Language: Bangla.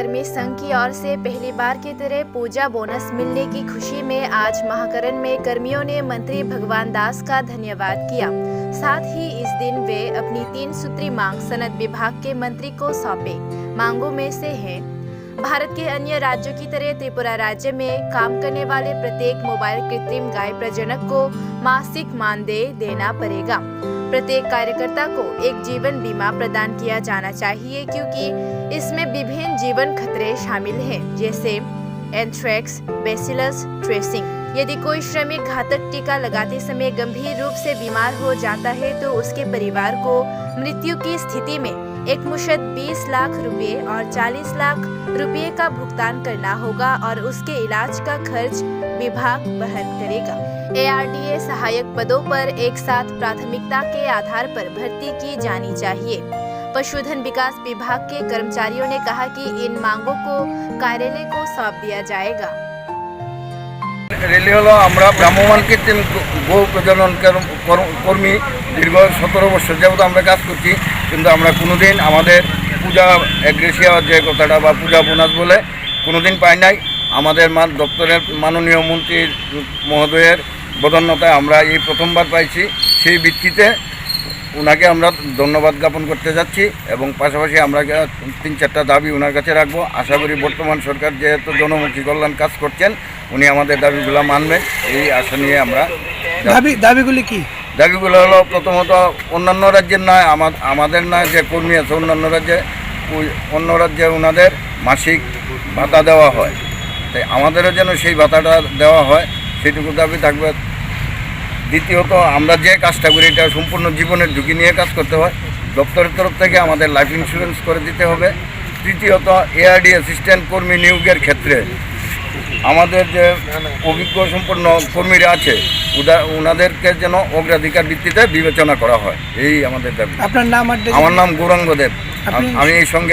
कर्मी संघ की ओर से पहली बार की तरह पूजा बोनस मिलने की खुशी में आज महाकरण में कर्मियों ने मंत्री भगवान दास का धन्यवाद किया। साथ ही इस दिन वे अपनी 3 सूत्री मांग सनद विभाग के मंत्री को सौंपे। मांगों में से है, भारत के अन्य राज्यों की तरह त्रिपुरा राज्य में काम करने वाले प्रत्येक मोबाइल कृत्रिम गाय प्रजनक को मासिक मानदेय देना पड़ेगा। प्रत्येक कार्यकर्ता को एक जीवन बीमा प्रदान किया जाना चाहिए, क्योंकि इसमें विभिन्न जीवन खतरे शामिल हैं, जैसे एंथ्रेक्स, बेसिलस, ट्रेसिंग। यदि कोई श्रमिक घातक टीका लगाते समय गंभीर रूप से बीमार हो जाता है तो उसके परिवार को मृत्यु की स्थिति में एकमुश्त 20 लाख रुपए और 40 लाख रुपए का भुगतान करना होगा और उसके इलाज का खर्च विभाग वहन करेगा। ARDA सहायक पदों पर एक साथ प्राथमिकता के आधार पर भर्ती की जानी चाहिए। पशुधन विकास विभाग के कर्मचारियों ने कहा कि इन मांगों को कार्यालय को सौंप दिया जाएगा। रैली हलो আমরা ভ্রাম্যমাণ কৃত্রিম গো প্রজনন কর্মী দীর্ঘ 17 বছর যাবত আমরা কাজ করছি, কিন্তু আমরা কোনোদিন আমাদের পূজা এগ্রেসিয়া যে কথাটা বা পূজা বোনাস বলে কোনোদিন পাই নাই। আমাদের দপ্তরের মাননীয় মন্ত্রী মহোদয়ের বদান্যতায় আমরা এই প্রথমবার পাইছি। সেই ভিত্তিতে ওনাকে আমরা ধন্যবাদ জ্ঞাপন করতে যাচ্ছি এবং পাশাপাশি আমরা 3-4টা দাবি ওনার কাছে রাখবো। আশা করি বর্তমান সরকার যেহেতু জনমুখী কল্যাণ কাজ করছেন, উনি আমাদের দাবিগুলো মানবেন, এই আশা নিয়ে আমরা। দাবিগুলি কি? দাবিগুলো হলো, প্রথমত অন্যান্য রাজ্যের নয়, আমাদের নয় যে কর্মী আছে অন্যান্য রাজ্যে ওনাদের মাসিক ভাতা দেওয়া হয়, তাই আমাদেরও যেন সেই ভাতাটা দেওয়া হয়, সেটুকু দাবি থাকবে। দ্বিতীয়ত, আমরা যে কাজটা করি এটা সম্পূর্ণ জীবনের ঝুঁকি নিয়ে কাজ করতে হয়, দপ্তরের তরফ থেকে আমাদের লাইফ ইন্স্যুরেন্স করে দিতে হবে। তৃতীয়ত, ARD অ্যাসিস্ট্যান্ট কর্মী নিয়োগের ক্ষেত্রে আমাদের যে অভিজ্ঞ সম্পন্ন কর্মীরা আছে ওনাদেরকে যেন অগ্রাধিকার ভিত্তিতে বিবেচনা করা হয়, এই আমাদের দাবি। আপনার নাম? আমার নাম গৌরাঙ্গ দেব, আমি এই সঙ্গে